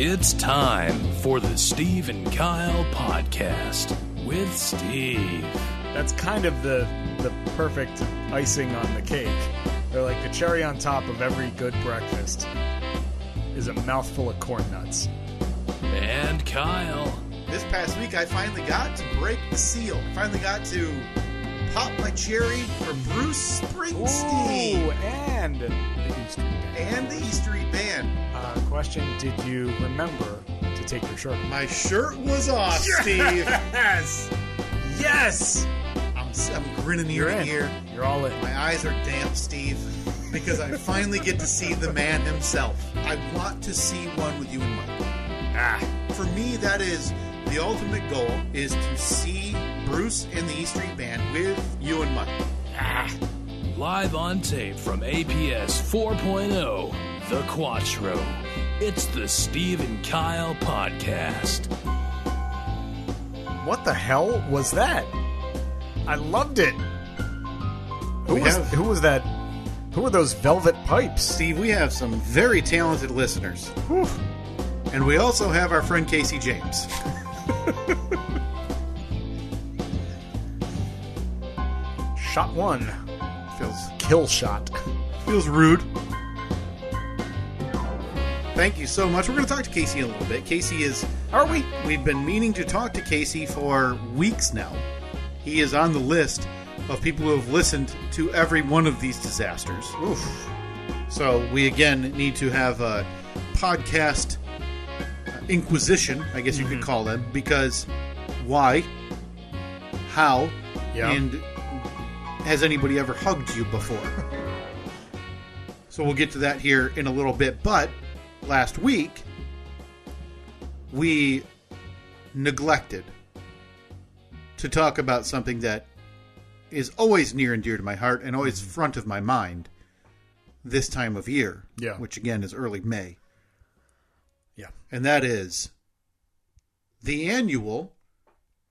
It's time for the Steve and Kyle podcast with Steve. That's kind of the perfect icing on the cake. They're like the cherry on top of every good breakfast is a mouthful of corn nuts. And Kyle. This past week, I finally got to break the seal. I finally got to pop my cherry for Bruce Springsteen. Ooh, and the E Street Band. And the E Street Band. Question, did you remember to take your shirt off? My shirt was off, Steve. Yes! Yes! I'm grinning ear to ear. You're all in. My eyes are damp, Steve, because I finally get to see the man himself. I want to see one with you and Mike. For me, that is the ultimate goal, is to see Bruce and the E Street Band with you and Mike. Live on tape from APS 4.0, The Quattro. It's the Steve and Kyle podcast. What the hell was that? I loved it. Who was that? Who were those velvet pipes? Steve, we have some very talented listeners. Whew. And we also have our friend Casey James. Shot one. Feels Kill shot. Feels rude. Thank you so much. We're going to talk to Casey in a little bit. Casey is... Are we? We've been meaning to talk to Casey for weeks now. He is on the list of people who have listened to every one of these disasters. Oof. So we, again, need to have a podcast inquisition, I guess you could call them, because why, how, and has anybody ever hugged you before? So we'll get to that here in a little bit, but last week we neglected to talk about something that is always near and dear to my heart and always front of my mind this time of year, which again is early May. Yeah. And that is the annual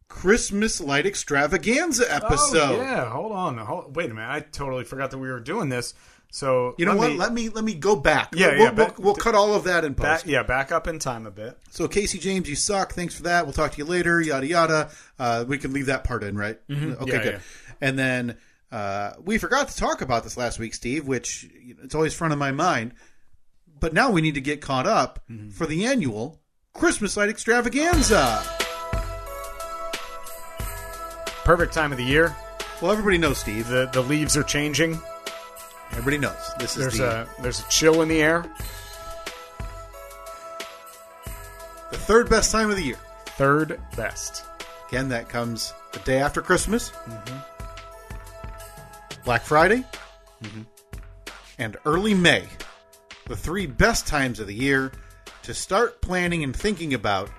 Christmas Light Extravaganza episode. Oh, yeah. Hold on. Wait a minute. I totally forgot that we were doing this. So you know what? Let me go back. Yeah, we'll cut all of that in post. Back up in time a bit. So Casey James, you suck. Thanks for that. We'll talk to you later. Yada yada. We can leave that part in, right? Mm-hmm. Okay, good. Yeah. And then we forgot to talk about this last week, Steve, which it's always front of my mind. But now we need to get caught up for the annual Christmas Light Extravaganza. Perfect time of the year. Well, everybody knows, Steve. The leaves are changing. Everybody knows. There's a chill in the air. The third best time of the year. Third best. Again, that comes the day after Christmas. Black Friday. And early May. The three best times of the year to start planning and thinking about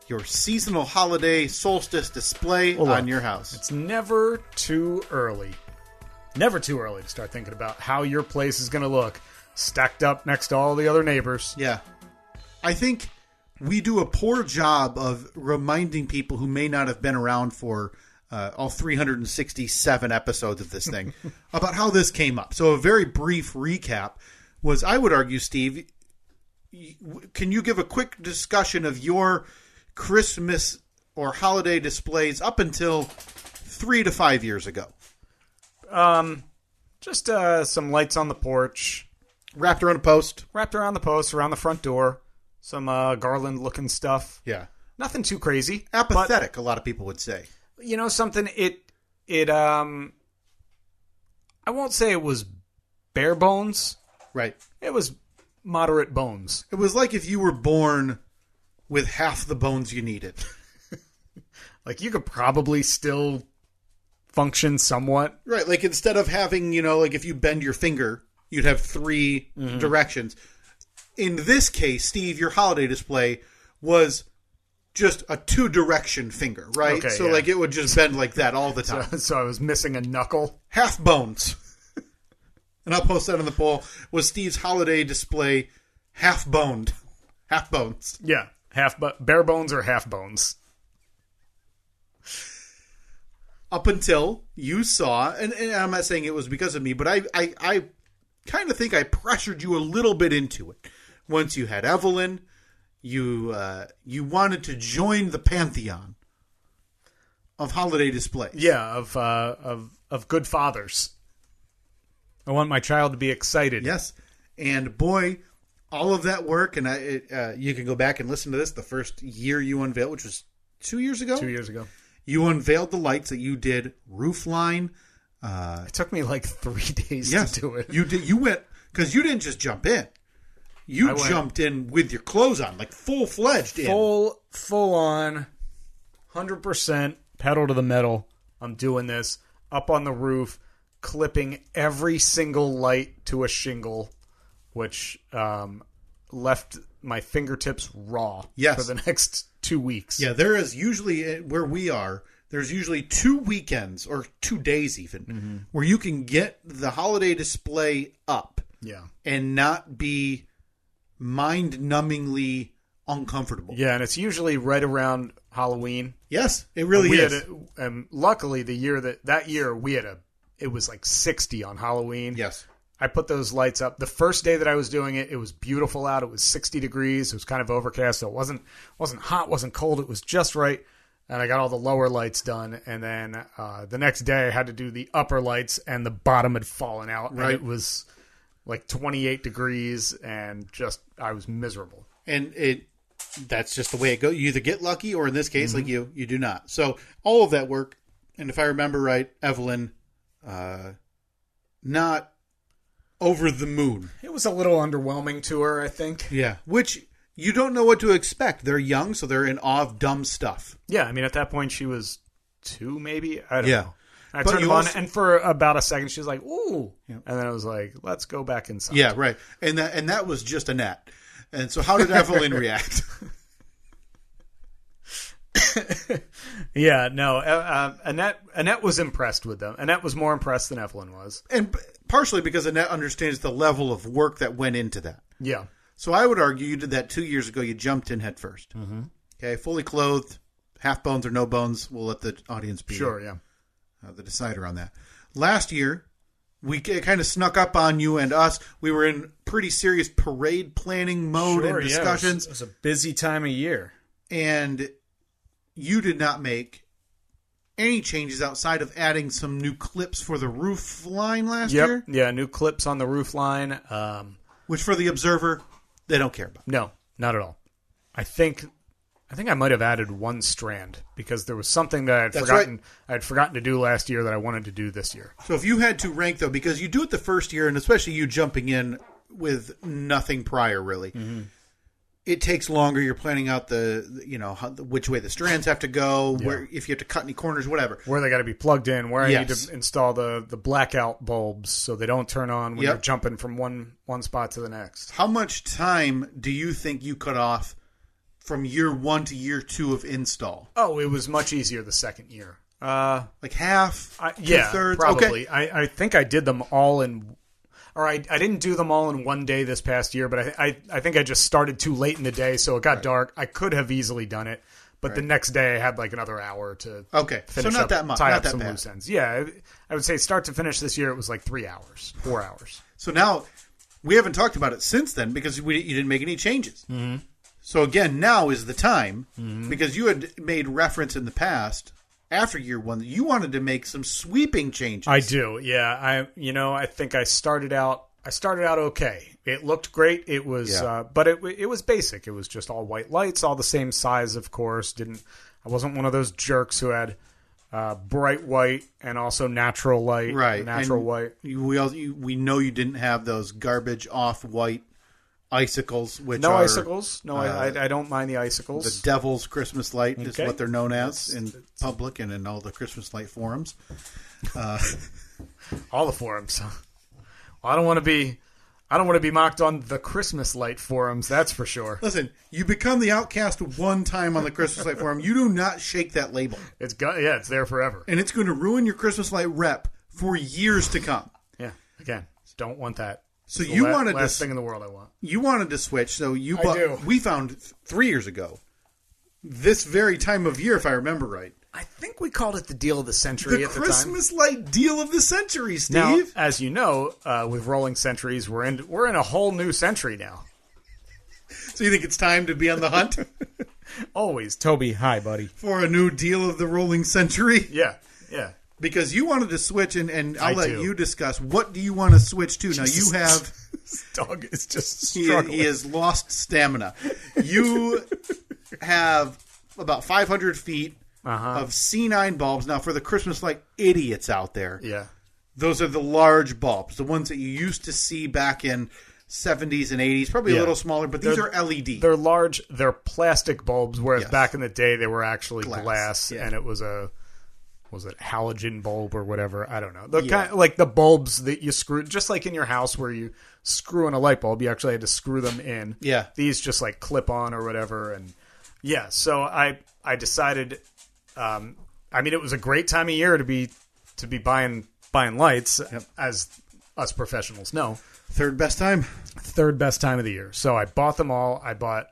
your seasonal holiday solstice display on your house. It's never too early. Never too early to start thinking about how your place is going to look stacked up next to all the other neighbors. Yeah. I think we do a poor job of reminding people who may not have been around for all 367 episodes of this thing about how this came up. So a very brief recap was, I would argue, Steve, can you give a quick discussion of your Christmas or holiday displays up until 3 to 5 years ago? Just some lights on the porch. Wrapped around a post. Around the front door. Some garland-looking stuff. Yeah. Nothing too crazy. Apathetic, a lot of people would say. You know, something, I won't say it was bare bones. Right. It was moderate bones. It was like if you were born with half the bones you needed. Like, you could probably still function somewhat. Right, like instead of having, like if you bend your finger, you'd have three directions. In this case, Steve, your holiday display was just a two-direction finger, right? Okay, so like it would just bend like that all the time. So I was missing a knuckle. Half bones. And I'll post that on the poll. Was Steve's holiday display half-boned? Half bones. Yeah, bare bones or half bones. Up until you saw, and I'm not saying it was because of me, but I kind of think I pressured you a little bit into it. Once you had Evelyn, you wanted to join the pantheon of holiday displays. Yeah, of good fathers. I want my child to be excited. Yes, and boy, all of that work, and you can go back and listen to this. The first year you unveiled, which was 2 years ago. 2 years ago, you unveiled the lights that you did roof line. It took me like 3 days to do it. You did. You went because you didn't just jump in. You jumped in with your clothes on, like full-fledged in. Full on, 100% pedal to the metal. I'm doing this up on the roof, clipping every single light to a shingle, which left my fingertips raw for the next 2 weeks. Yeah, there is usually, where we are, there's usually 2 weekends or 2 days even where you can get the holiday display up and not be mind-numbingly uncomfortable. Yeah, and it's usually right around Halloween. Yes, it really is. Luckily, that year we had it was like 60 on Halloween. Yes. I put those lights up. The first day that I was doing it, it was beautiful out. It was 60 degrees. It was kind of overcast, so it wasn't hot, wasn't cold. It was just right. And I got all the lower lights done. And then the next day I had to do the upper lights, and the bottom had fallen out. Right. And it was like 28 degrees, and I was miserable. And that's just the way it goes. You either get lucky, or in this case, like you do not. So all of that work, and if I remember right, Evelyn, not over the moon. It was a little underwhelming to her, I think. Yeah, which you don't know what to expect. They're young, so they're in awe of dumb stuff. Yeah, I mean, at that point, she was 2, maybe? I don't know. I But turned them on, and for about a second, she was like, ooh. Yeah. And then I was like, let's go back inside. Yeah, right. And that was just Annette. And so how did Evelyn react? Yeah, no. Annette was impressed with them. Annette was more impressed than Evelyn was. And partially because Annette understands the level of work that went into that. Yeah. So I would argue you did that 2 years ago. You jumped in head first. Mm-hmm. Okay, fully clothed, half bones or no bones. We'll let the audience be the decider on that. Last year, it kind of snuck up on you and us. We were in pretty serious parade planning mode and discussions. It was a busy time of year. And you did not make any changes outside of adding some new clips for the roof line last year. Yeah, new clips on the roof line. Which for the observer, they don't care about. No, not at all. I think I might have added one strand because there was something that I had forgotten to do last year that I wanted to do this year. So if you had to rank, though, because you do it the first year, and especially you jumping in with nothing prior, really, it takes longer. You're planning out which way the strands have to go, where if you have to cut any corners, whatever. Where they got to be plugged in, where I need to install the blackout bulbs so they don't turn on when you're jumping from one spot to the next. How much time do you think you cut off from year 1 to year 2 of install? Oh, it was much easier the second year. Like half? Two-thirds? Probably. Okay. I think I did them all in... Or I didn't do them all in one day this past year, but I think I just started too late in the day, so it got dark. I could have easily done it, but the next day I had like another hour to finish not that much. Tie not up that some bad. loose ends. Yeah, I would say start to finish this year it was like 3 hours, 4 hours. So now, we haven't talked about it since then because you didn't make any changes. Mm-hmm. So again, now is the time, because you had made reference in the past, after year 1, that you wanted to make some sweeping changes. I do, yeah. I think I started out okay. It looked great. It was, but it was basic. It was just all white lights, all the same size, of course. I wasn't one of those jerks who had bright white and also natural light. Right, natural white. We know you didn't have those garbage off-white icicles, which no are... icicles. No, I don't mind the icicles. The devil's Christmas light is what they're known as in public and in all the Christmas light forums. All the forums. Well, I don't want to be mocked on the Christmas light forums, that's for sure. Listen, you become the outcast one time on the Christmas light forum. You do not shake that label. It's there forever. And it's going to ruin your Christmas light rep for years to come. Yeah, again, don't want that. So you wanted last thing in the world I want. You wanted to switch, so we found 3 years ago, this very time of year, if I remember right. I think we called it the deal of the century at the time. The Christmas light deal of the century, Steve. Now, as you know, with rolling centuries, we're in a whole new century now. So you think it's time to be on the hunt Always. Toby, hi, buddy. for a new deal of the rolling century? Yeah. Because you wanted to switch, and I'll let do. you discuss. What do you want to switch to? Now, you have... This dog is just He struggling. has lost stamina. You have about 500 feet of C9 bulbs. Now, for the Christmas light idiots out there, Yeah. those are the large bulbs, the ones that you used to see back in 70s and 80s, probably a little smaller, but these are LED. They're large. They're plastic bulbs, whereas Yes. back in the day they were actually glass yeah. and it was it halogen bulb or whatever? I don't know. The kind like the bulbs that you screw, just like in your house where you screw in a light bulb, you actually had to screw them in. Yeah. These just like clip on or whatever. And yeah, so I decided, it was a great time of year to be buying lights, as us professionals know. Third best time. Third best time of the year. So I bought them all. I bought,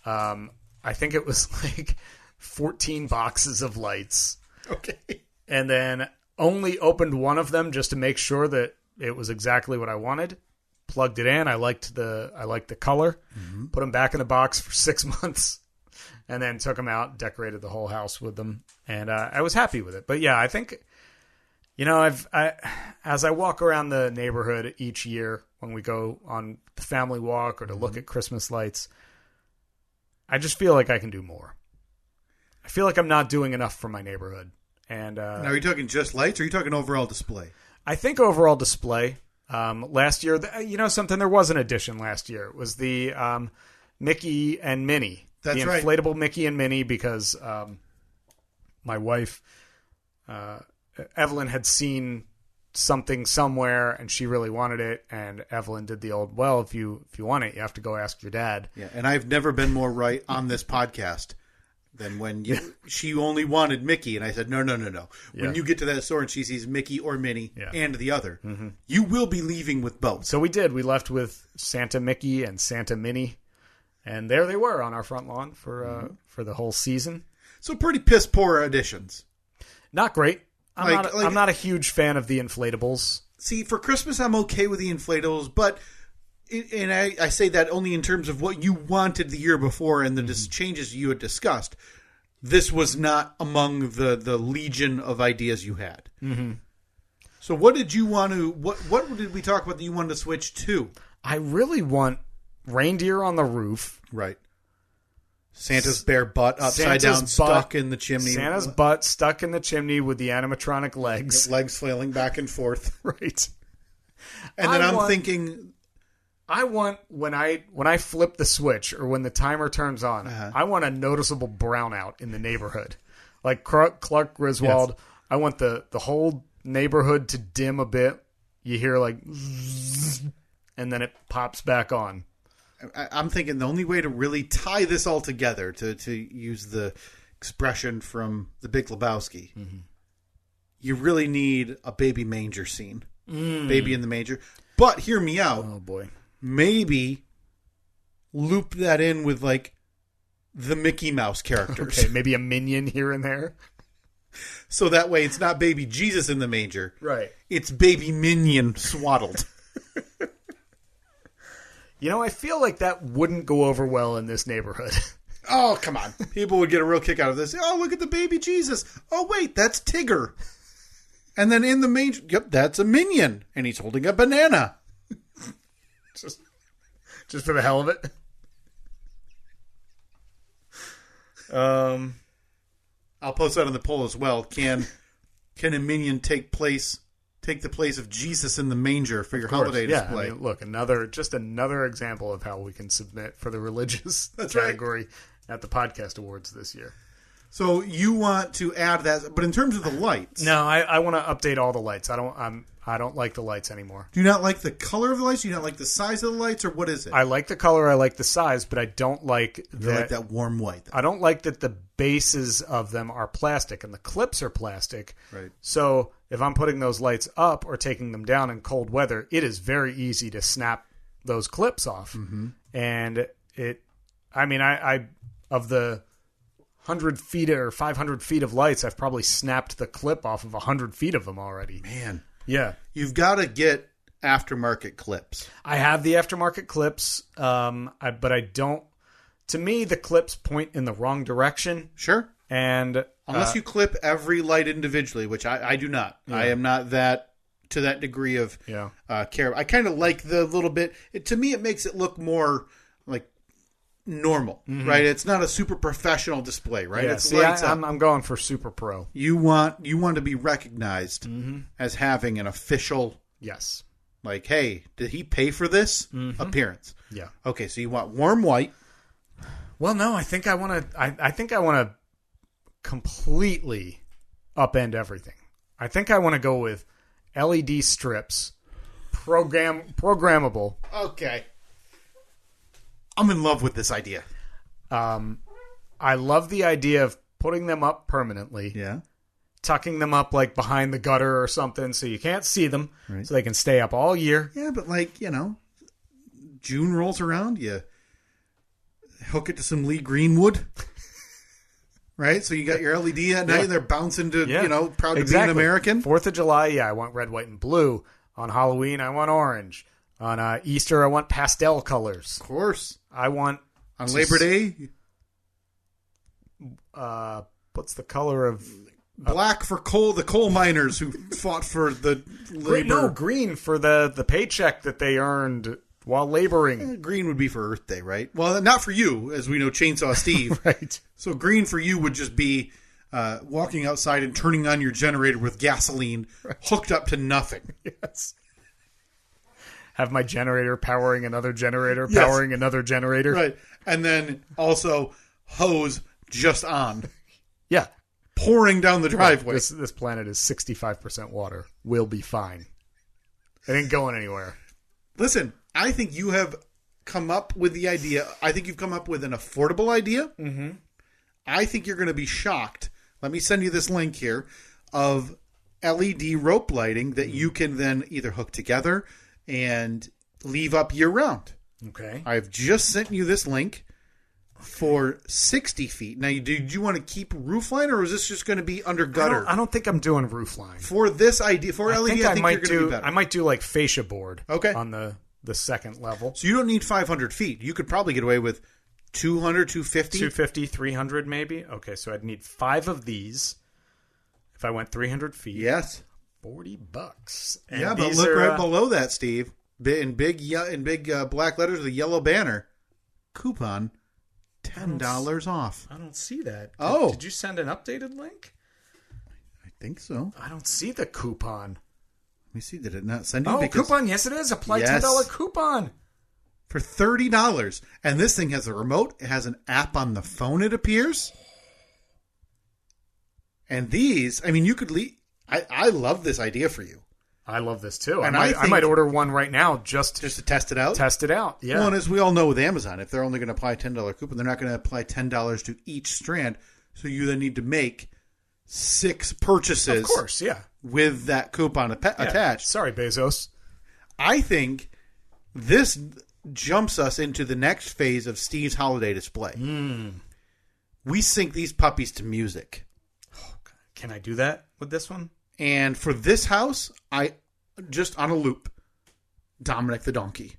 I think it was like 14 boxes of lights. Okay. And then only opened one of them just to make sure that it was exactly what I wanted. Plugged it in. I liked the color. Mm-hmm. Put them back in the box for 6 months, and then took them out. Decorated the whole house with them, and I was happy with it. But yeah, I think, as I walk around the neighborhood each year when we go on the family walk or to look at Christmas lights, I just feel like I can do more. I feel like I'm not doing enough for my neighborhood. And Now, are you talking just lights, or are you talking overall display? I think overall display. Last year, something, there was an addition last year. It was the Mickey and Minnie. That's the right. inflatable Mickey and Minnie, because my wife, Evelyn, had seen something somewhere and she really wanted it. And Evelyn did the old, well, if you want it, you have to go ask your dad. Yeah, and I've never been more right on this podcast than when she only wanted Mickey, and I said, no. When you get to that store and she sees Mickey or Minnie and the other, you will be leaving with both. So we did. We left with Santa Mickey and Santa Minnie, and there they were on our front lawn for the whole season. So pretty piss poor additions. Not great. I'm not a huge fan of the inflatables. See, for Christmas, I'm okay with the inflatables, but and I say that only in terms of what you wanted the year before and the changes you had discussed. This was not among the legion of ideas you had. Mm-hmm. So what did you want to... What did we talk about that you wanted to switch to? I really want reindeer on the roof. Right. Santa's bare butt upside down, stuck in the chimney. Santa's butt stuck in the chimney with the animatronic legs. Legs flailing back and forth. Right. And then I'm thinking... I want, when I flip the switch or when the timer turns on, I want a noticeable brownout in the neighborhood. Like Clark Griswold, yes. I want the whole neighborhood to dim a bit. You hear like, and then it pops back on. I'm thinking the only way to really tie this all together, to use the expression from The Big Lebowski, you really need a baby manger scene. Baby in the manger. But hear me out. Oh, boy. Maybe loop that in with, like, the Mickey Mouse characters. Okay, maybe a minion here and there. So that way it's not baby Jesus in the manger. Right. It's baby minion swaddled. I feel like that wouldn't go over well in this neighborhood. Oh, come on. People would get a real kick out of this. Oh, look at the baby Jesus. Oh, wait, that's Tigger. And then in the manger, yep, that's a minion. And he's holding a banana. Just for the hell of it. I'll post that on the poll as well. Can a minion take the place of Jesus in the manger for your holiday display? Look, another example of how we can submit for the religious category at the Podcast Awards this year. So you want to add that, but in terms of the lights, no, I want to update all the lights. I don't like the lights anymore. Do you not like the color of the lights? Do you not like the size of the lights, or what is it? I like the color. I like the size, but I don't like that warm white. I don't like that the bases of them are plastic and the clips are plastic. Right. So if I'm putting those lights up or taking them down in cold weather, it is very easy to snap those clips off. Mm-hmm. And I of the 100 feet or 500 feet of lights, I've probably snapped the clip off of 100 feet of them already. Man. Yeah. You've got to get aftermarket clips. I have the aftermarket clips, but I don't. To me, the clips point in the wrong direction. Sure. And unless you clip every light individually, which I do not. Yeah. I am not to that degree of care. I kind of like the little bit. To me, it makes it look more like normal, right? It's not a super professional display, right? Yeah, it's I'm going for super pro. You want to be recognized as having an official. Yes. Like, hey, did he pay for this appearance? Yeah. Okay, so you want warm white. Well, no, I think I want to. I think I want to completely upend everything. I think I want to go with LED strips, programmable. Okay, I'm in love with this idea. I love the idea of putting them up permanently. Yeah. Tucking them up like behind the gutter or something so you can't see them, so they can stay up all year. Yeah, but June rolls around, you hook it to some Lee Greenwood, right? So you got your LED at night, and they're bouncing to, proud to be an American. 4th of July, I want red, white, and blue. On Halloween, I want orange. On Easter, I want pastel colors. Of course. I want... On Labor Day? What's the color of... Black for the coal miners who fought for the labor. No, green for the paycheck that they earned while laboring. Green would be for Earth Day, right? Well, not for you, as we know, Chainsaw Steve. Right. So green for you would just be walking outside and turning on your generator with gasoline hooked up to nothing. Yes. Have my generator powering another generator, powering another generator. Right. And then also hose just on. Yeah. Pouring down the driveway. This planet is 65% water. We'll be fine. It ain't going anywhere. Listen, I think you have come up with the idea. I think you've come up with an affordable idea. Mm-hmm. I think you're going to be shocked. Let me send you this link here of LED rope lighting that you can then either hook together and leave up year round. Okay. I've just sent you this link. For 60 feet. Now, did you want to keep roofline, or is this just going to be under gutter? I don't think I'm doing roofline. For this idea, for LED, I think you're going to be better. I might do like fascia board on the second level. So you don't need 500 feet. You could probably get away with 200, 250? 250, 300 maybe? Okay, so I'd need 5 of these if I went 300 feet. Yes. $40. And yeah, but look right below that, Steve. In big black letters with a yellow banner. Coupon. $10 off. I don't see that. Did you send an updated link? I think so. I don't see the coupon. Let me see. Did it not send you? Oh, coupon. Yes, it is. Apply $10 coupon. For $30. And this thing has a remote. It has an app on the phone, it appears. And these, you could leave. I love this idea for you. I love this too. And I might order one right now just to test it out. Test it out, yeah. Well, and as we all know with Amazon, if they're only going to apply a $10 coupon, they're not going to apply $10 to each strand. So you then need to make 6 purchases. Of course, yeah. With that coupon attached. Sorry, Bezos. I think this jumps us into the next phase of Steve's holiday display. We sync these puppies to music. Oh, can I do that with this one? And for this house, I just on a loop, Dominic the Donkey.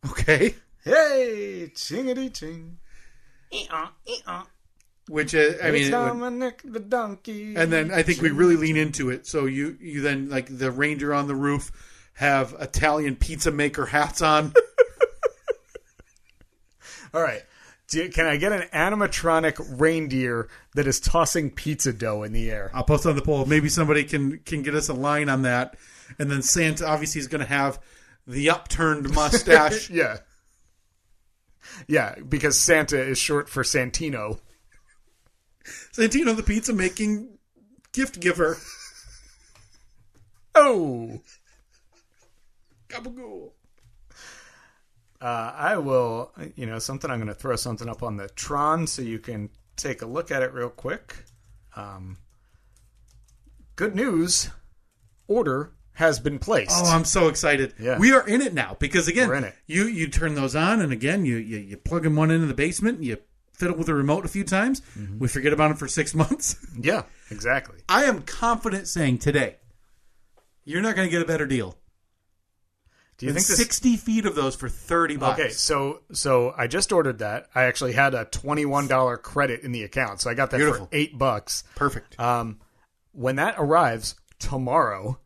Okay? Hey, chingity ching. Which is, Dominic the Donkey. And then I think we really lean into it. So you then, like the reindeer on the roof, have Italian pizza maker hats on. All right. Can I get an animatronic reindeer that is tossing pizza dough in the air? I'll post on the poll. Maybe somebody can get us a line on that. And then Santa obviously is going to have the upturned mustache. Yeah. Yeah, because Santa is short for Santino. Santino, the pizza making gift giver. Oh. Gabagool. I will, something. I'm going to throw something up on the Tron so you can take a look at it real quick. Good news. Order has been placed. Oh, I'm so excited. Yeah. We are in it now because, again, we're in it. You turn those on, and again, you plug in one into the basement, and you fiddle with the remote a few times. Mm-hmm. We forget about it for 6 months. Yeah, exactly. I am confident saying today, You're not going to get a better deal. Do you think 60 feet of those for $30? Okay, so I just ordered that. I actually had a $21 credit in the account, so I got that for $8. Perfect. When that arrives tomorrow,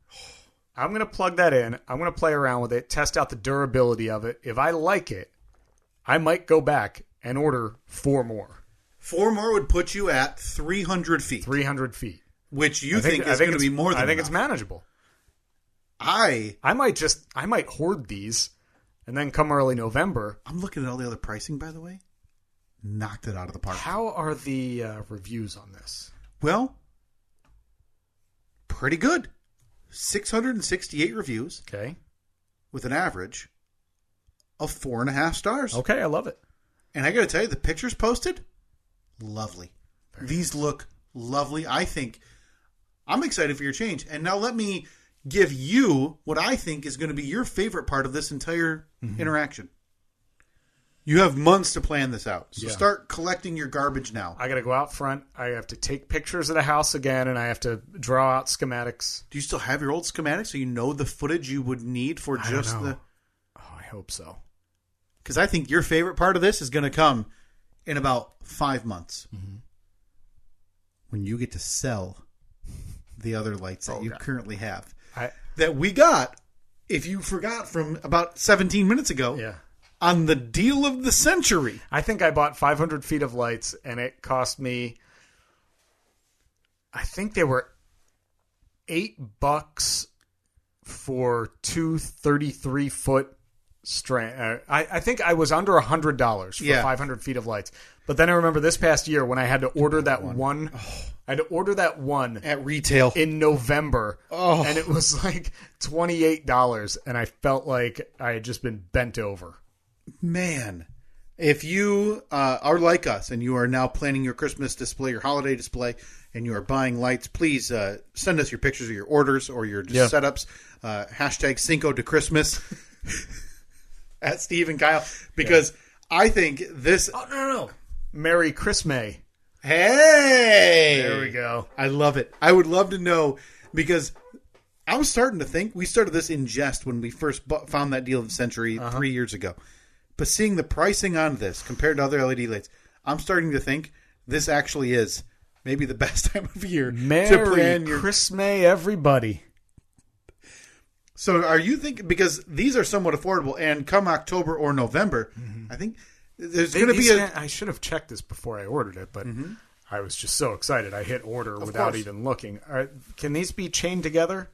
I'm going to plug that in. I'm going to play around with it, test out the durability of it. If I like it, I might go back and order 4 more. 4 more would put you at 300 feet. 300 feet. Which you think is going to be more than I think enough. It's manageable. I might hoard these and then come early November. I'm looking at all the other pricing, by the way. Knocked it out of the park. How are the reviews on this? Well, pretty good. 668 reviews. Okay. With an average of 4.5 stars. Okay, I love it. And I got to tell you, the pictures posted, lovely. These look lovely. I think I'm excited for your change. And now let me give you what I think is going to be your favorite part of this entire interaction. You have months to plan this out. So start collecting your garbage now. I got to go out front. I have to take pictures of the house again, and I have to draw out schematics. Do you still have your old schematics so you know the footage you would need for just the... Oh, I hope so. Because I think your favorite part of this is going to come in about 5 months. Mm-hmm. When you get to sell the other lights that you currently have. That we got, if you forgot from about 17 minutes ago, on the deal of the century. I think I bought 500 feet of lights, and it cost me, I think they were $8 for 2 33-foot strand. I think I was under $100 for 500 feet of lights. But then I remember this past year when I had to order that one. I had to order that one at retail in November, and it was like $28, and I felt like I had just been bent over. Man, if you are like us and you are now planning your Christmas display, your holiday display, and you are buying lights, please send us your pictures of your orders or your setups. Hashtag Cinco de Christmas at Steve and Kyle, because I think this... Oh, no. Merry Christmas. Hey! There we go. I love it. I would love to know, because I was starting to think, we started this in jest when we first found that deal of the century 3 years ago. But seeing the pricing on this compared to other LED lights, I'm starting to think this actually is maybe the best time of year to plan your Christmas, everybody. So are you thinking, because these are somewhat affordable, and come October or November, I think there's going to be I should have checked this before I ordered it, but I was just so excited. I hit order without even looking. Can these be chained together?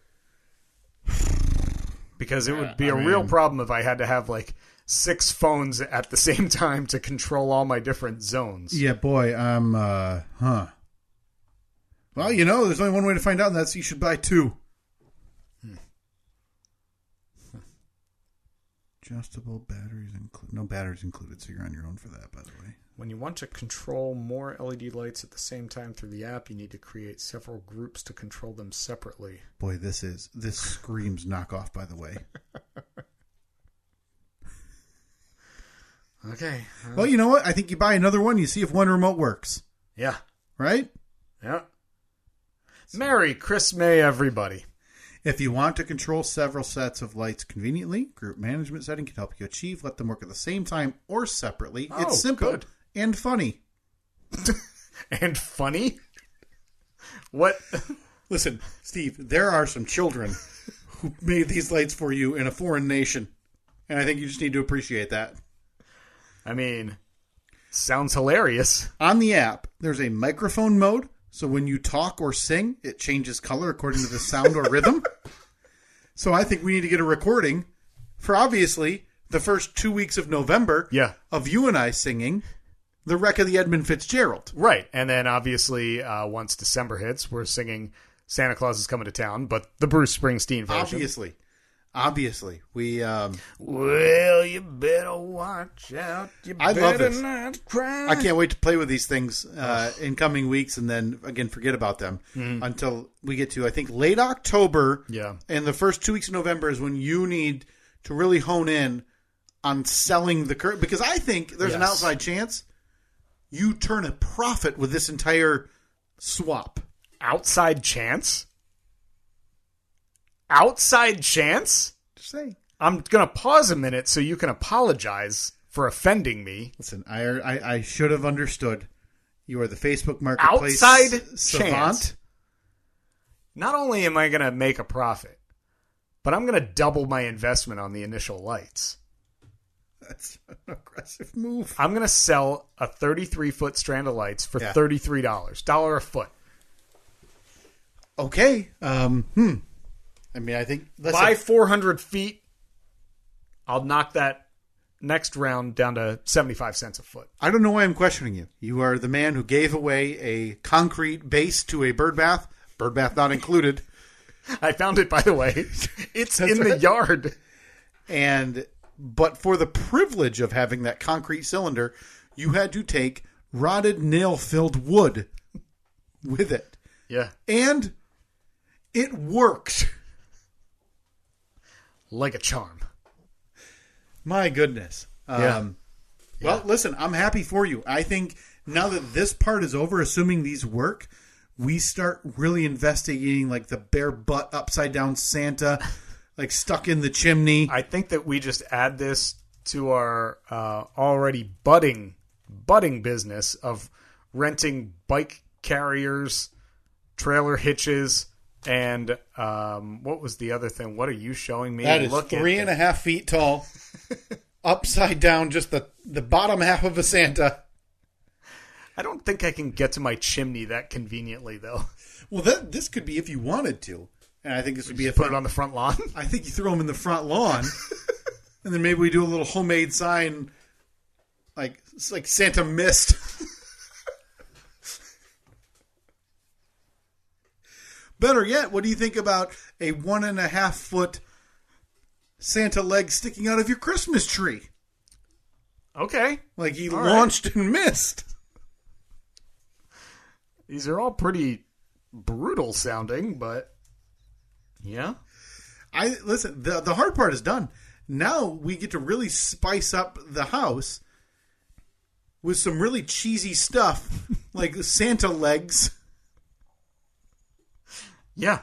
Because it would be a real problem if I had to have like 6 phones at the same time to control all my different zones. Yeah, boy, Well, there's only one way to find out, and that's you should buy 2. Adjustable batteries no batteries included, so you're on your own for that, by the way. When you want to control more LED lights at the same time through the app, you need to create several groups to control them separately. Boy, this screams knockoff, by the way. Okay. Well, you know what? I think you buy another one, you see if one remote works. Yeah. Right? Yeah. Merry Christmas, everybody. If you want to control several sets of lights conveniently, group management setting can help you achieve. Let them work at the same time or separately. It's simple and funny. And funny? What? Listen, Steve, there are some children who made these lights for you in a foreign nation. And I think you just need to appreciate that. I mean, sounds hilarious. On the app, there's a microphone mode. So when you talk or sing, it changes color according to the sound or rhythm. So I think we need to get a recording for, obviously, the first 2 weeks of November of you and I singing The Wreck of the Edmund Fitzgerald. Right. And then, obviously, once December hits, we're singing Santa Claus is Coming to Town, but the Bruce Springsteen version. Obviously. We, well, you better watch out. I love this. Not cry. I can't wait to play with these things in coming weeks, and then, again, forget about them until we get to, I think, late October. Yeah. And the first 2 weeks of November is when you need to really hone in on selling the curtain. Because I think there's an outside chance you turn a profit with this entire swap. Outside chance? Outside chance? Just saying. I'm going to pause a minute so you can apologize for offending me. Listen, I should have understood. You are the Facebook Marketplace Outside savant. chance. Not only am I going to make a profit, but I'm going to double my investment on the initial lights. That's an aggressive move. I'm going to sell a 33-foot strand of lights for $33. $1 a foot. Okay. I mean, I think... Buy 400 feet. I'll knock that next round down to 75 cents a foot. I don't know why I'm questioning you. You are the man who gave away a concrete base to a bird bath not included. I found it, by the way. It's in the yard. But for the privilege of having that concrete cylinder, you had to take rotted nail-filled wood with it. Yeah. And it worked. Like a charm. My goodness. Well, listen, I'm happy for you. I think now that this part is over, assuming these work, we start really investigating like the bare butt upside down Santa, like stuck in the chimney. I think that we just add this to our already budding business of renting bike carriers, trailer hitches, and what was the other thing? What are you showing me? That is 3.5 feet tall, upside down, just the bottom half of a Santa. I don't think I can get to my chimney that conveniently, though. Well, this could be if you wanted to. And I think this would be put it on the front lawn. I think you throw them in the front lawn, and then maybe we do a little homemade sign, like Santa Mist. Better yet, what do you think about a 1.5 foot Santa leg sticking out of your Christmas tree? Okay, like he launched and missed. These are all pretty brutal sounding, but. Yeah. Listen, the hard part is done. Now we get to really spice up the house with some really cheesy stuff like Santa legs. Yeah.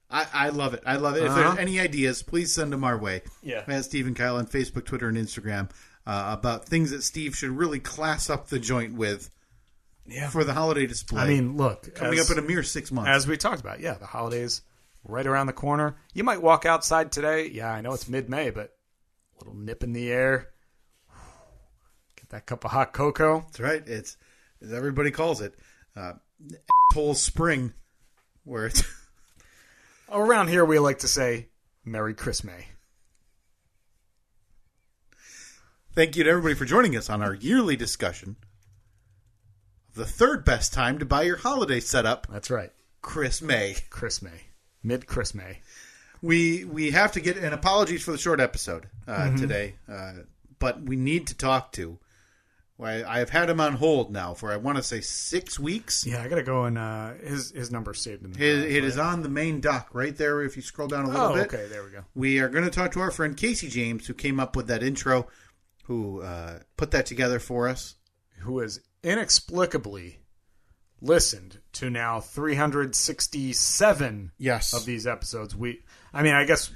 I love it. I love it. If there's any ideas, please send them our way. Yeah. At Steve and Kyle on Facebook, Twitter, and Instagram about things that Steve should really class up the joint with for the holiday display. I mean, look. Coming up in a mere 6 months. As we talked about, the holidays right around the corner. You might walk outside today. Yeah, I know it's mid-May, but a little nip in the air. Get that cup of hot cocoa. That's right. It's, as everybody calls it, asshole spring, where it's... Around here, we like to say, Merry Christmas. Thank you to everybody for joining us on our yearly discussion of the third best time to buy your holiday setup. That's right. Christmas. Mid-Christmas. We have to get an apologies for the short episode today, but we need to talk to. I have had him on hold now for, I want to say, 6 weeks. Yeah, I got to go and his number's saved in the It is on the main dock right there if you scroll down a little bit. Okay, there we go. We are going to talk to our friend Casey James, who came up with that intro, who put that together for us. Who has inexplicably listened to now 367 of these episodes. I guess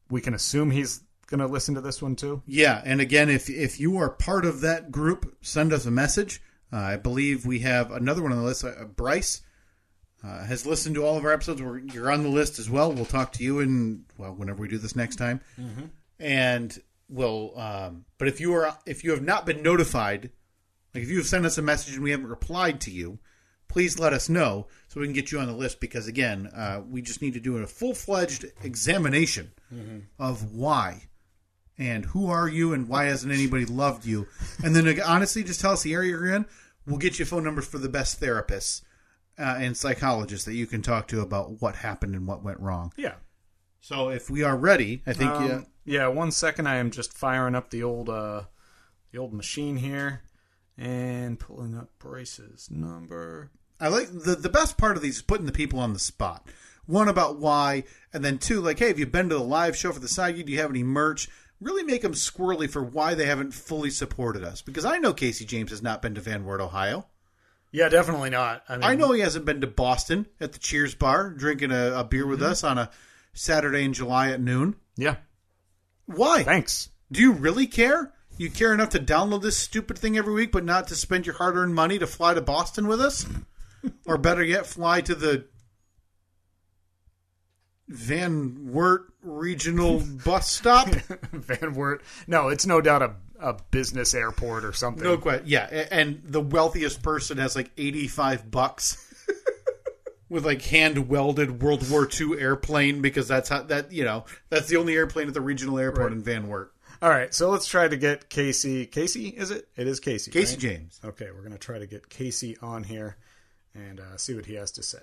we can assume he's going to listen to this one too. Yeah, and again, if you are part of that group, send us a message. I believe we have another one on the list. Bryce has listened to all of our episodes. You're on the list as well. We'll talk to you whenever we do this next time. Mm-hmm. And we'll. But if you have not been notified, like if you have sent us a message and we haven't replied to you, please let us know so we can get you on the list. Because again, we just need to do a full-fledged examination of why. And who are you, and why hasn't anybody loved you? And then, honestly, just tell us the area you're in. We'll get you phone numbers for the best therapists and psychologists that you can talk to about what happened and what went wrong. Yeah. So if we are ready, I think... Yeah, 1 second. I am just firing up the old machine here and pulling up Bryce's number. I like the best part of these is putting the people on the spot. One, about why, and then two, like, hey, have you been to the live show for the side gig? Do you have any merch? Really make them squirrely for why they haven't fully supported us. Because I know Casey James has not been to Van Wert, Ohio. Yeah, definitely not. I know he hasn't been to Boston at the Cheers bar, drinking a beer with us on a Saturday in July at noon. Yeah. Why? Thanks. Do you really care? You care enough to download this stupid thing every week, but not to spend your hard-earned money to fly to Boston with us? Or better yet, fly to the Van Wert Regional Bus Stop? Van Wert. No, it's no doubt a business airport or something. No question. Yeah, and the wealthiest person has like $85 with like hand-welded World War II airplane because that's the only airplane at the regional airport in Van Wert. All right, so let's try to get Casey. Casey, is it? It is Casey. Casey right? James. Okay, we're going to try to get Casey on here and see what he has to say.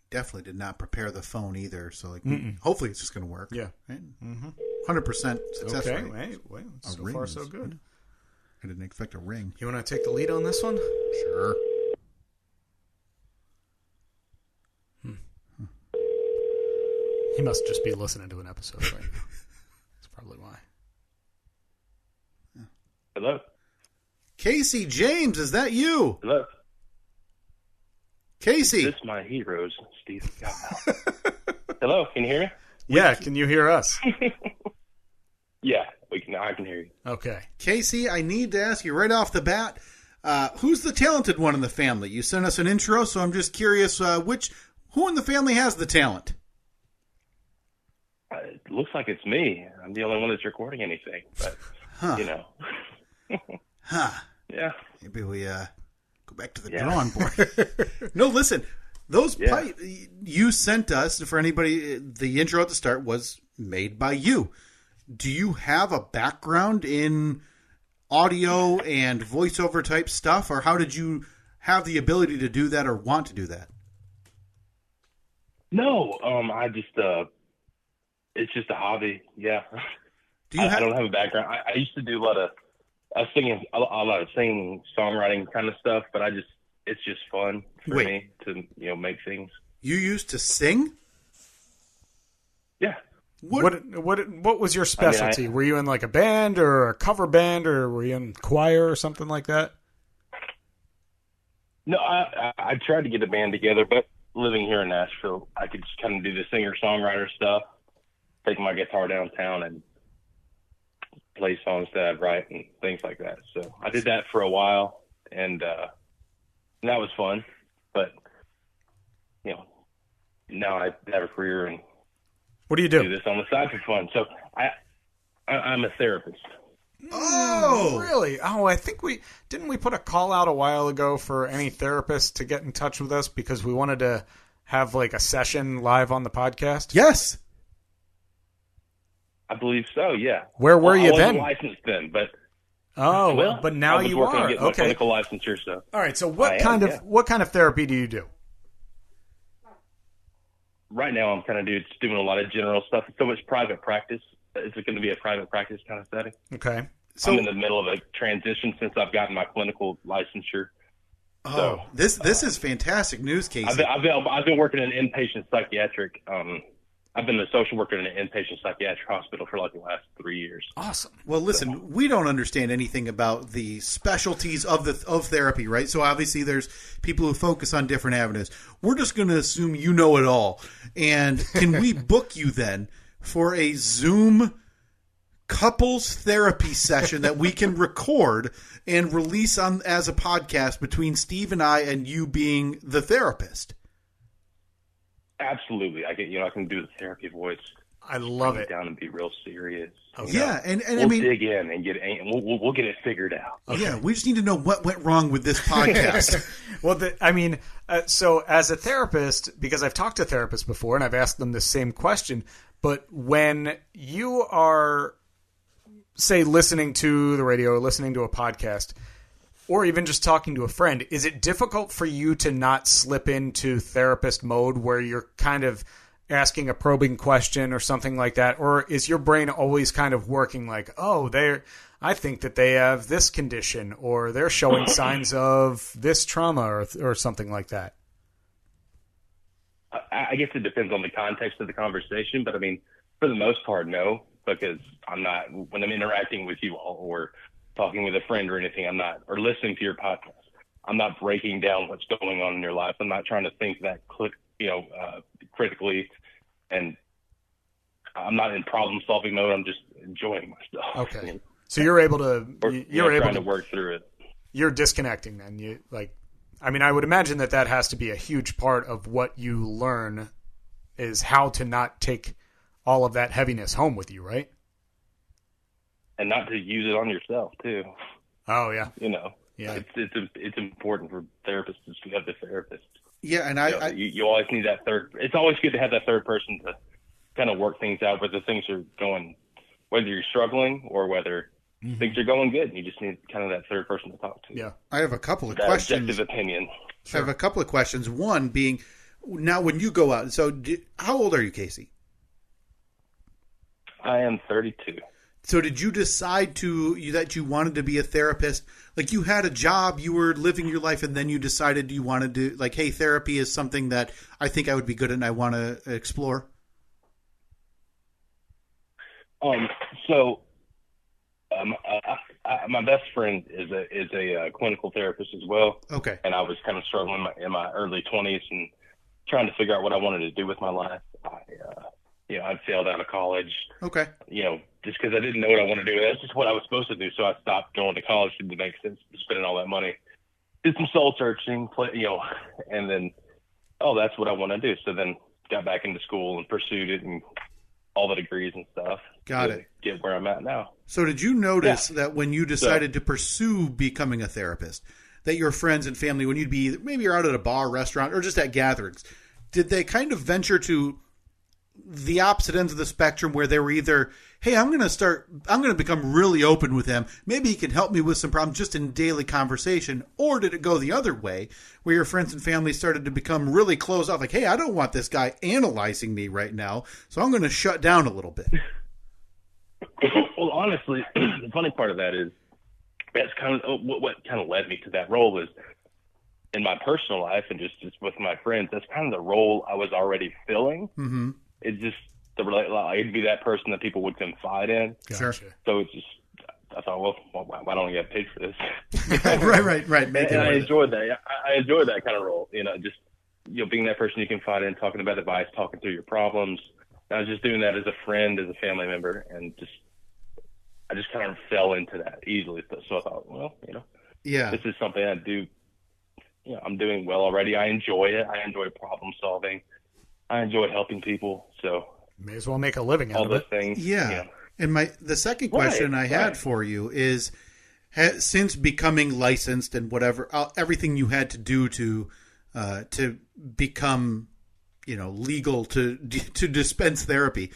Definitely did not prepare the phone either, so hopefully it's just going to work. Yeah. Right? 100% success Okay, rate. wait. So far, so good. I didn't expect a ring. You want to take the lead on this one? Sure. He must just be listening to an episode right now. That's probably why. Hello? Casey James, is that you? Hello? Casey. This is my heroes, Steve. Hello, can you hear me? Yeah, can you hear us? Yeah, I can hear you. Okay. Casey, I need to ask you right off the bat, who's the talented one in the family? You sent us an intro, so I'm just curious, who in the family has the talent? It looks like it's me. I'm the only one that's recording anything, but, Yeah. Maybe we go back to the drawing board. No, listen, those you sent us, for anybody, the intro at the start was made by you. Do you have a background in audio and voiceover type stuff, or how did you have the ability to do that or want to do that? No, I just, it's just a hobby. Yeah. I don't have a background. I used to do a lot of singing, songwriting kind of stuff, but it's just fun for me to, make things. You used to sing? Yeah. What was your specialty? Were you in like a band or a cover band, or were you in choir or something like that? No, I tried to get a band together, but living here in Nashville, I could just kind of do the singer-songwriter stuff, take my guitar downtown and play songs that I'd write and things like that. So I did that for a while, and that was fun. But, now I have a career and what do you do? This on the side for fun. So I'm a therapist. Oh, really? Oh, I think we put a call out a while ago for any therapist to get in touch with us because we wanted to have like a session live on the podcast. Yes. I believe so, yeah. Where were you then? I wasn't licensed then, but... but now you are. On getting my clinical licensure, so... All right, so what kind of therapy do you do? Right now I'm kind of doing a lot of general stuff. So it's private practice. It's going to be a private practice kind of setting. Okay. So I'm in the middle of a transition since I've gotten my clinical licensure. Oh, so, this is fantastic news, Casey. I've been working in inpatient psychiatric... I've been a social worker in an inpatient psychiatric hospital for like the last 3 years. Awesome. Well, listen, we don't understand anything about the specialties of therapy, right? So obviously there's people who focus on different avenues. We're just going to assume you know it all. And can we book you then for a Zoom couples therapy session that we can record and release as a podcast between Steve and I and you being the therapist? Absolutely. I can do the therapy voice. I love it. Down and be real serious. Okay. Yeah, and we'll dig in and we'll get it figured out. Okay. Yeah, we just need to know what went wrong with this podcast. So as a therapist, because I've talked to therapists before and I've asked them the same question, but when you are, say, listening to the radio or listening to a podcast, or even just talking to a friend, is it difficult for you to not slip into therapist mode where you're kind of asking a probing question or something like that? Or is your brain always kind of working like, I think that they have this condition, or they're showing signs of this trauma or something like that? I guess it depends on the context of the conversation, but I mean, for the most part, no, because when I'm interacting with you all or talking with a friend or anything, or listening to your podcast, I'm not breaking down what's going on in your life. I'm not trying to think that critically and I'm not in problem solving mode. I'm just enjoying myself. Okay. So you're able to trying to work through it. You're disconnecting then. I would imagine that has to be a huge part of what you learn is how to not take all of that heaviness home with you, right? And not to use it on yourself too. Oh yeah. Yeah. It's important for therapists to have the therapist. Yeah, and you always need that third. It's always good to have that third person to kind of work things out, whether things are going, whether you're struggling or whether things are going good. You just need kind of that third person to talk to. Yeah. I have a couple of that questions. Objective opinion. Sure. I have a couple of questions. One being, now when you go out, how old are you, Casey? I am 32. So did you decide that you wanted to be a therapist? Like you had a job, you were living your life, and then you decided you wanted to, like, hey, therapy is something that I think I would be good at and I want to explore? My best friend is a clinical therapist as well. Okay. And I was kind of struggling in my early 20s and trying to figure out what I wanted to do with my life. I failed out of college. Okay. Just because I didn't know what I wanted to do. That's just what I was supposed to do. So I stopped going to college. It didn't make sense spending all that money. Did some soul searching, and then, that's what I want to do. So then got back into school and pursued it and all the degrees and stuff. Got it. Get where I'm at now. So did you notice that when you decided to pursue becoming a therapist, that your friends and family, when maybe you're out at a bar, restaurant, or just at gatherings, did they kind of venture to the opposite ends of the spectrum where they were either, hey, I'm going to become really open with him. Maybe he can help me with some problems just in daily conversation. Or did it go the other way where your friends and family started to become really closed off? Like, hey, I don't want this guy analyzing me right now, so I'm going to shut down a little bit. Well, honestly, the funny part of that is that's kind of what kind of led me to that role is in my personal life and just with my friends, that's kind of the role I was already filling. Mm-hmm. It's just I'd be that person that people would confide in. Sure. So it's just, I thought, well, why don't I get paid for this? right. And I enjoyed that. I enjoyed that kind of role. Just being that person you confide in, talking about advice, talking through your problems. And I was just doing that as a friend, as a family member, and I just kind of fell into that easily. So I thought, well, this is something I do. I'm doing well already. I enjoy it. I enjoy problem solving. I enjoy helping people. So may as well make a living out all of those it. things. Yeah. And the second question I had for you is, since becoming licensed and whatever, everything you had to do to become, legal to dispense therapy,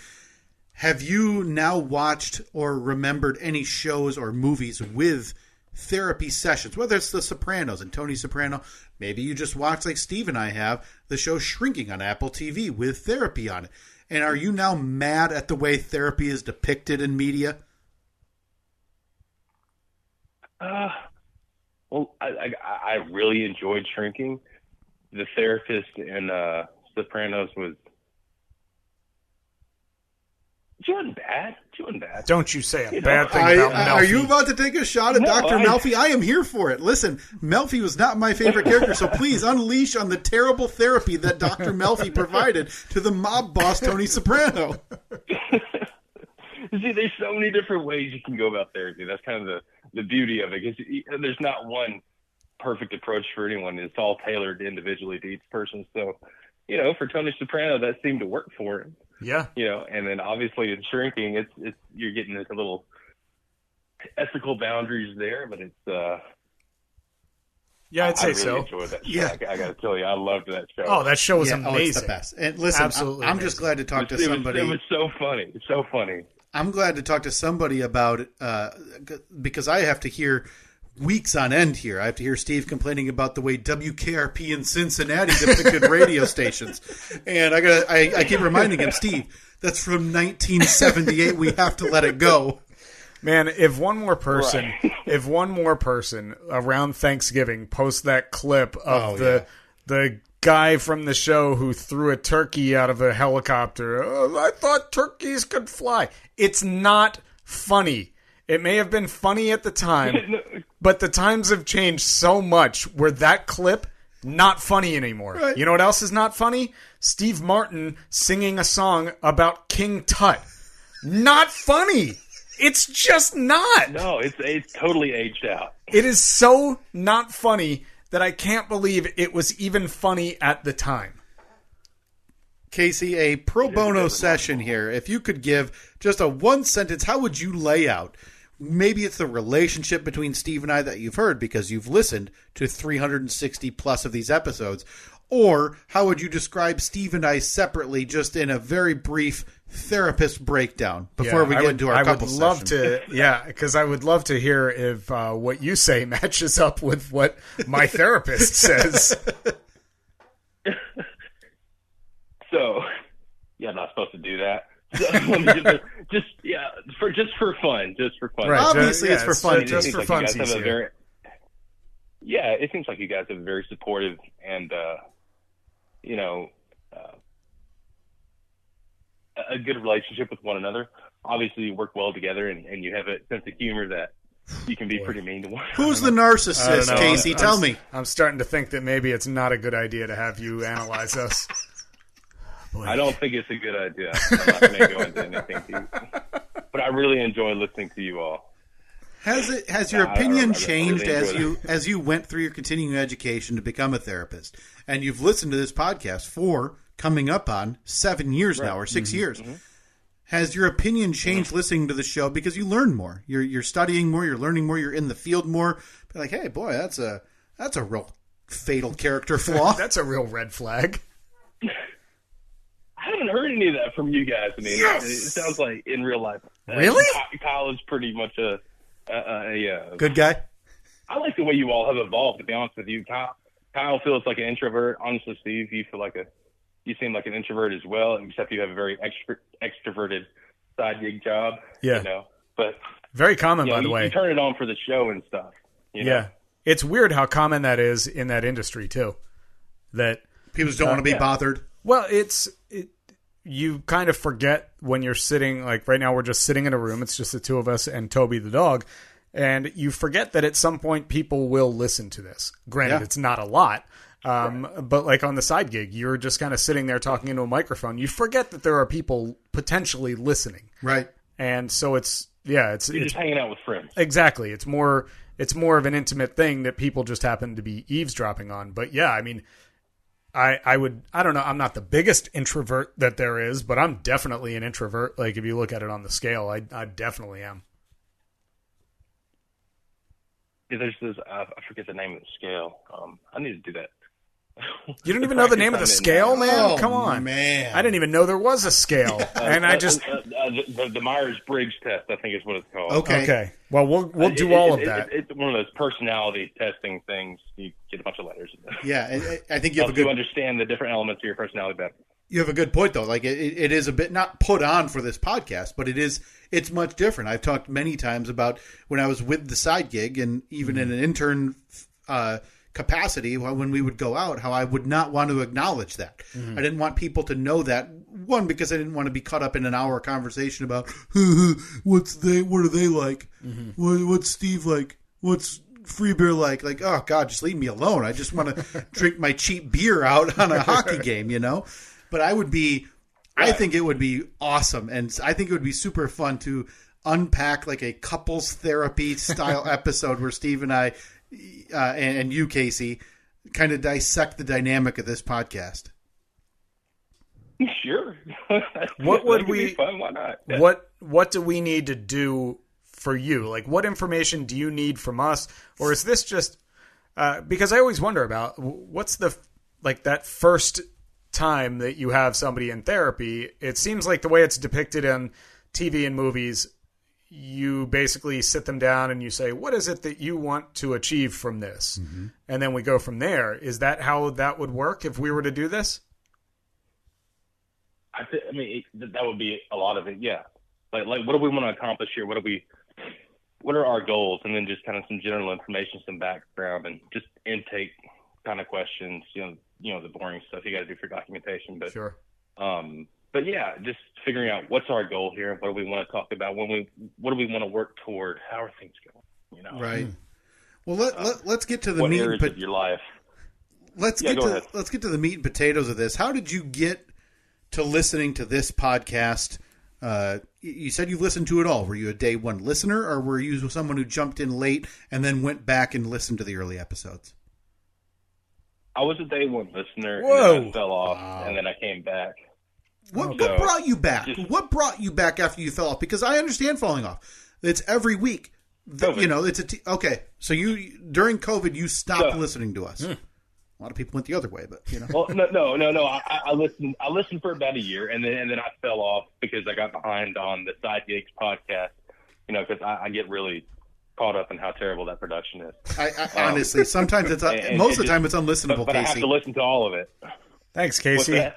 have you now watched or remembered any shows or movies with therapy sessions, whether it's The Sopranos and Tony Soprano? Maybe you just watch, like Steve and I have, the show Shrinking on Apple TV with therapy on it. And are you now mad at the way therapy is depicted in media? Well, I really enjoyed Shrinking. The therapist in Sopranos was. She wasn't bad. Don't you say a bad thing about Melfi. Are you about to take a shot at Dr. Melfi? I am here for it. Listen, Melfi was not my favorite character, so please unleash on the terrible therapy that Dr. Melfi provided to the mob boss, Tony Soprano. See, there's so many different ways you can go about therapy. That's kind of the beauty of it. Because there's not one perfect approach for anyone. It's all tailored individually to each person. So, for Tony Soprano, that seemed to work for him. Yeah. And then obviously in Shrinking, it's you're getting into little ethical boundaries there, but it's yeah, I'd say I really so. enjoyed that show. Yeah. I got to tell you, I loved that show. Oh, that show was amazing. It's the best. And listen, Absolutely I'm just glad to talk to somebody. It was so funny. It's so funny. I'm glad to talk to somebody about it because I have to hear weeks on end here. I have to hear Steve complaining about the way WKRP in Cincinnati depicted radio stations, and I keep reminding him, Steve, that's from 1978. We have to let it go. Man, if one more person around Thanksgiving posts that clip of the guy from the show who threw a turkey out of a helicopter, I thought turkeys could fly. It's not funny. It may have been funny at the time, but the times have changed so much where that clip, not funny anymore. Right. You know what else is not funny? Steve Martin singing a song about King Tut. not funny. It's just not. No, it's totally aged out. It is so not funny that I can't believe it was even funny at the time. Casey, a pro bono session here. If you could give just a one sentence, how would you lay out? Maybe it's the relationship between Steve and I that you've heard because you've listened to 360 plus of these episodes. Or how would you describe Steve and I separately, just in a very brief therapist breakdown before we get into our couple session? I would love to, because I would love to hear if what you say matches up with what my therapist says. So, I'm not supposed to do that. So, just for fun. Right. Obviously, it's for fun. Just for fun. It seems like you guys have a very supportive and, a good relationship with one another. Obviously, you work well together, and you have a sense of humor that you can be pretty mean to one another. Who's the narcissist, Casey? Tell me. I'm starting to think that maybe it's not a good idea to have you analyze us. Boy. I don't think it's a good idea. I'm not going to go into anything to you. But I really enjoy listening to you all. Has your opinion changed as you went through your continuing education to become a therapist, and you've listened to this podcast for coming up on 7 years now, or 6 years? Mm-hmm. Has your opinion changed listening to the show because you learn more? You're studying more, you're learning more, you're in the field more. Be like, hey, boy, that's a real fatal character flaw. That's a real red flag. I haven't heard any of that from you guys. I mean, It sounds like in real life. Really? Kyle is pretty much a good guy. I like the way you all have evolved, to be honest with you. Kyle feels like an introvert. Honestly, Steve, you seem like an introvert as well, except you have a very extroverted side gig job. Yeah. But very common, by the way. You turn it on for the show and stuff. Yeah. It's weird how common that is in that industry too. That people don't want to be bothered. Well, you kind of forget when you're sitting, like right now we're just sitting in a room. It's just the two of us and Toby the dog. And you forget that at some point people will listen to this. Granted, It's not a lot. But like on the side gig, you're just kind of sitting there talking into a microphone. You forget that there are people potentially listening. Right. And so it's just hanging out with friends. Exactly. It's more of an intimate thing that people just happen to be eavesdropping on. But yeah, I mean, I don't know. I'm not the biggest introvert that there is, but I'm definitely an introvert. Like if you look at it on the scale, I definitely am. Yeah, there's this, I forget the name of the scale. I need to do that. You don't even know the name of the scale, man? Oh, come on. Man. I didn't even know there was a scale. And I just... the Myers-Briggs test, I think is what it's called. Okay. Well, we'll do all of that. It's one of those personality testing things. You get a bunch of letters. Yeah, I think you have a good... to understand the different elements of your personality better. You have a good point, though. Like, it is a bit not put on for this podcast, but it's much different. I've talked many times about when I was with the side gig and even in an intern capacity when we would go out, how I would not want to acknowledge that. Mm-hmm. I didn't want people to know that. One, because I didn't want to be caught up in an hour conversation about what are they like? Mm-hmm. What's Steve like? What's Free Beer like? Like, oh God, just leave me alone. I just want to drink my cheap beer out on a hockey game, you know? But I think it would be awesome. And I think it would be super fun to unpack like a couples therapy style episode where Steve and I, and you, Casey, kind of dissect the dynamic of this podcast. Sure. What would we? Be fun. Why not? Yeah. What do we need to do for you? Like, what information do you need from us, or is this just? Because I always wonder about what's that first time that you have somebody in therapy. It seems like the way it's depicted in TV and movies, you basically sit them down and you say, what is it that you want to achieve from this? Mm-hmm. And then we go from there. Is that how that would work if we were to do this? I mean, that would be a lot of it. Yeah. Like what do we want to accomplish here? What are our goals? And then just kind of some general information, some background, and just intake kind of questions, you know, the boring stuff you got to do for documentation, but sure. But yeah, just figuring out what's our goal here. What do we want to talk about? What do we want to work toward? How are things going? You know, right. Well, let's get to the what meat areas of your life. Let's get to the meat and potatoes of this. How did you get to listening to this podcast you said you listened to it all. Were you a day one listener, or were you someone who jumped in late and then went back and listened to the early episodes? I was a day one listener, Whoa. and then I fell off, and then I came back. What brought you back? What brought you back after you fell off? Because I understand falling off. It's every week. COVID. You know, it's okay. So you during COVID, you stopped listening to us. A lot of people went the other way, but you know. Well, no. I listened for about a year, and then I fell off because I got behind on the Side Gigs podcast. You know, because I get really caught up in how terrible that production is. I honestly, sometimes it's most of the time it's unlistenable. But I have to listen to all of it. Thanks, Casey.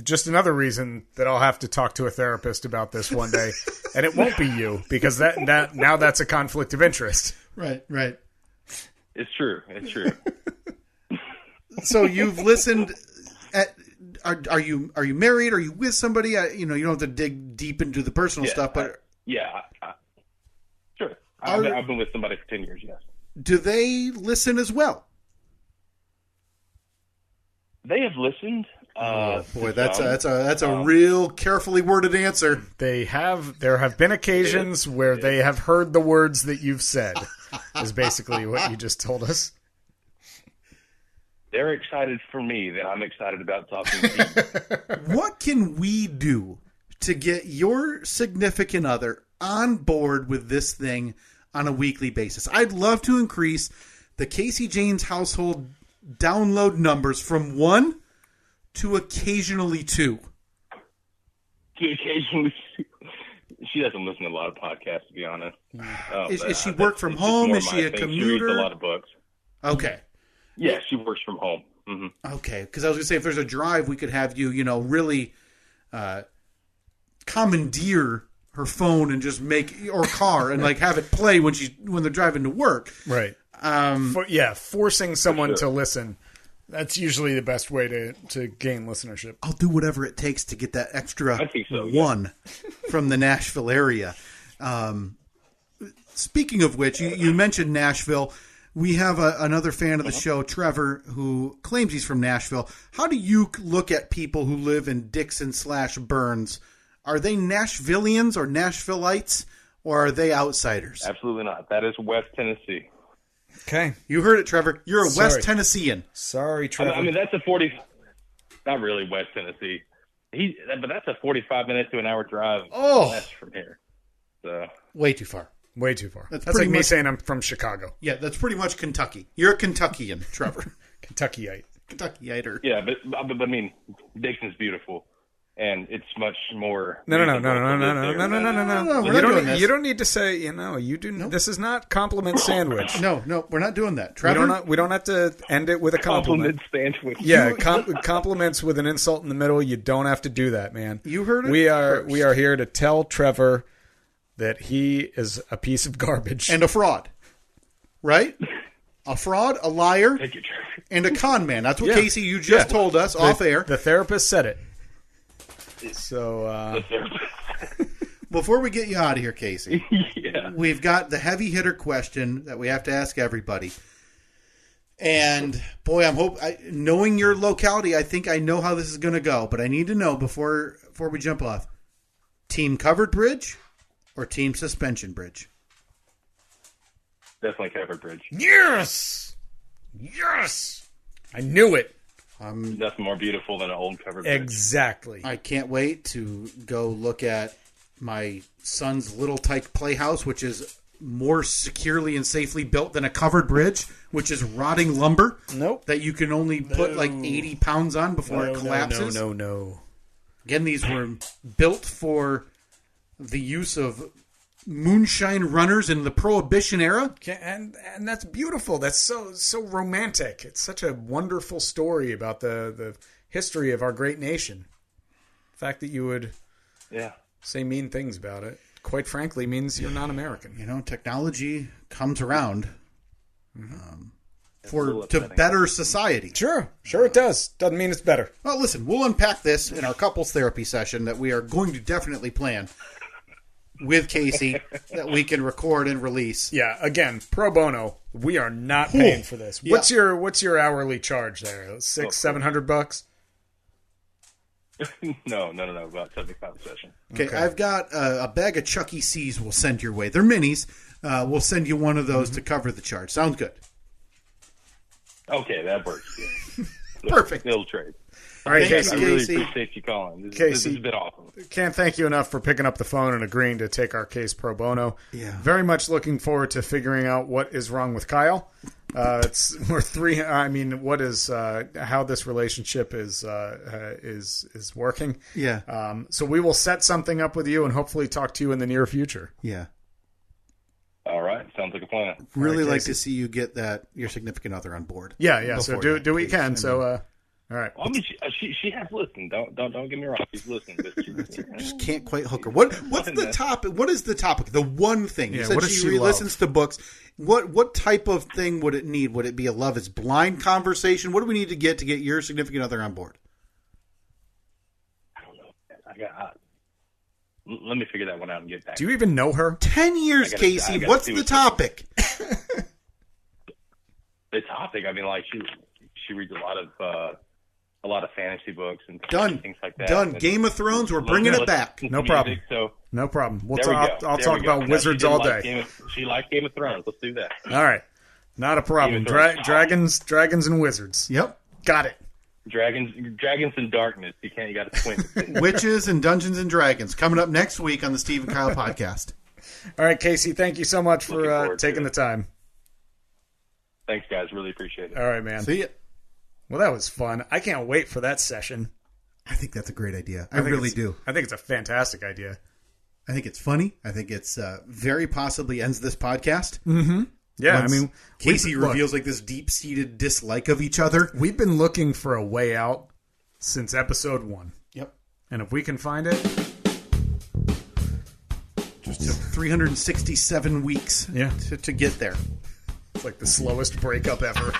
Just another reason that I'll have to talk to a therapist about this one day, and it won't be you because that now that's a conflict of interest. Right. It's true. So you've listened. Are you married? Are you with somebody? You don't have to dig deep into the personal stuff, but sure. I've been with somebody for 10 years. Yes. Do they listen as well? They have listened. Boy, that's a real carefully worded answer. There have been occasions where they have heard the words that you've said. Is basically what you just told us. They're excited for me that I'm excited about talking to you. What can we do to get your significant other on board with this thing on a weekly basis? I'd love to increase the Casey Janes household download numbers from 1 to occasionally 2. She doesn't listen to a lot of podcasts, to be honest. Is she work from home? Is she a commuter? She reads a lot of books. Okay. Yeah, she works from home. Mm-hmm. Okay, because I was going to say, if there's a drive, we could have you, really commandeer her phone and just or car and like have it play when they're driving to work. Right. Forcing someone to listen. That's usually the best way to gain listenership. I'll do whatever it takes to get that extra one from the Nashville area. Speaking of which, you mentioned Nashville. We have another fan of the show, Trevor, who claims he's from Nashville. How do you look at people who live in Dixon/Burns? Are they Nashvillians or Nashvilleites, or are they outsiders? Absolutely not. That is West Tennessee. Okay. You heard it, Trevor. You're a West Tennessean. Sorry, Trevor. I mean, that's a 40... Not really West Tennessee. But that's a 45-minute to an hour drive west from here. So way too far. Way too far. That's like me saying I'm from Chicago. Yeah, that's pretty much Kentucky. You're a Kentuckian, Trevor. Kentuckyite. Kentuckyiter. Yeah, but I mean, Dixon's beautiful. And it's much more. No. You don't need to say. You do. Nope. This is not compliment sandwich. No, we're not doing that. Trevor, we don't have to end it with a compliment. Sandwich. Yeah, compliments with an insult in the middle. You don't have to do that, man. You heard it. We are here to tell Trevor that he is a piece of garbage and a fraud. Right? A fraud, a liar, and a con man. That's what Casey you just told us off air. The therapist said it. So, before we get you out of here, Casey, we've got the heavy hitter question that we have to ask everybody. And boy, knowing your locality, I think I know how this is going to go. But I need to know before we jump off: team covered bridge or team suspension bridge? Definitely covered bridge. Yes. I knew it. Nothing more beautiful than an old covered bridge. Exactly. I can't wait to go look at my son's Little Tyke Playhouse, which is more securely and safely built than a covered bridge, which is rotting lumber. Nope. That you can only put like 80 pounds on before it collapses. No. Again, these were built for the use of moonshine runners in the Prohibition era. And that's beautiful. That's so romantic. It's such a wonderful story about the history of our great nation. The fact that you would say mean things about it, quite frankly, means you're not American. Technology comes around to better society. Sure it does. Doesn't mean it's better. Well, listen, we'll unpack this in our couples therapy session that we are going to definitely plan with Casey that we can record and release. Yeah, again, pro bono. We are not paying for this. Yeah. What's your hourly charge there? $600-$700? No. About 75 a session. Okay, I've got a bag of Chuck E. C's we'll send your way. They're minis. We'll send you one of those to cover the charge. Sounds good. Okay, that works. Yeah. Perfect. Little trade. All right, Thanks, I Casey. really Casey. appreciate you calling. This Casey. has been awesome. Can't thank you enough for picking up the phone and agreeing to take our case pro bono. Yeah. Very much looking forward to figuring out what is wrong with Kyle. What is how this relationship is working. Yeah. So we will set something up with you and hopefully talk to you in the near future. Yeah. All right, sounds like a plan. Really All right, like Casey. to see you get your significant other on board. Yeah. So Before do what you please. can. So all right. Well, I mean, she has listened. Don't get me wrong. She's listened, but she Just can't quite hook her. What's the topic? What is the topic? The one thing you Yeah, said what does she she re-listens to books. What type of thing would it need? Would it be a love is blind conversation? What do we need to get your significant other on board? I don't know. Let me figure that one out and get back. Do you even know her? 10 years, I Casey. gotta What's see the what- topic? The topic? I mean, like she reads a lot of fantasy books and Done. things like that. Done. And Game of Thrones. We're bringing it back. No problem. So No problem. there we go. I'll There talk we go. about Now, wizards she did all like day. she liked Game of Thrones. Let's do that. All right. Not a problem. Game of Thrones. Dragons and wizards. Yep. Got it. Dragons and darkness. You got to swing. Witches and Dungeons and Dragons coming up next week on the Steve and Kyle podcast. All right, Casey, thank you so much Looking for forward to taking it. the time. Thanks, guys. Really appreciate it. All right, man. See ya. Well, that was fun. I can't wait for that session. I think that's a great idea. I think really it's- do. I think it's a fantastic idea. I think it's funny. I think it's very possibly ends this podcast. Yeah, Once I mean, Casey look, reveals like this deep-seated dislike of each other. we've been looking for a way out since episode 1. Yep. And if we can find it, Just took 367 weeks Yeah. to get there. it's like the slowest breakup ever.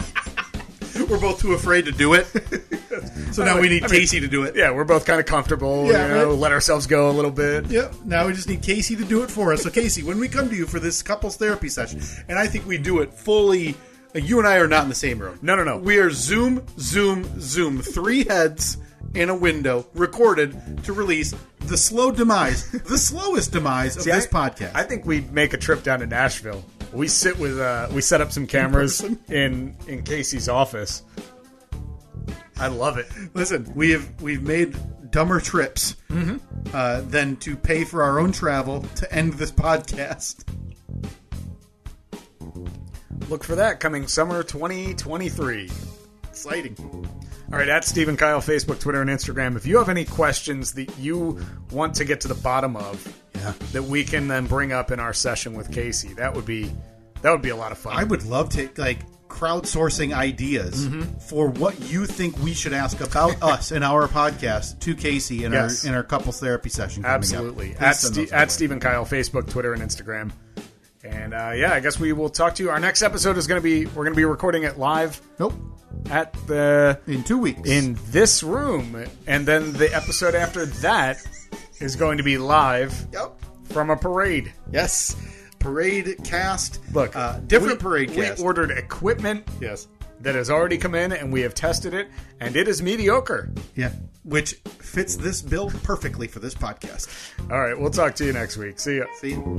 We're both too afraid to do it. So now we need I mean, Casey to do it. Yeah, we're both kind of comfortable, Yeah, right. let ourselves go a little bit. Yep. Now we just need Casey to do it for us. So Casey, when we come to you for this couples therapy session, and I think we do it fully, you and I are not in the same room. No. We are Zoom. 3 heads in a window, recorded to release the slowest demise of this podcast. I think we make a trip down to Nashville. We sit with we set up some cameras in Casey's office. I love it. Listen, we've made dumber trips than to pay for our own travel to end this podcast. Look for that coming summer 2023. Exciting. All right, at Steve and Kyle, Facebook, Twitter, and Instagram. If you have any questions that you want to get to the bottom of, that we can then bring up in our session with Casey, that would be a lot of fun. I would love to crowdsourcing ideas for what you think we should ask about us in our podcast to Casey in Yes. our couples therapy session. coming up. Absolutely. Please At, send those at our Steve and Kyle, Facebook, Twitter, and Instagram. And I guess we will talk to you. Our next episode is we're going to be recording it live way. Nope. at the In 2 weeks. in this room, and then the episode after that is going to be live Yep. from a parade. Yes. Parade cast. Look, different parade cast. We ordered equipment Yes. that has already come in, and we have tested it, and it is mediocre. Yeah. Which fits this bill perfectly for this podcast. All right, we'll talk to you next week. See ya. See you.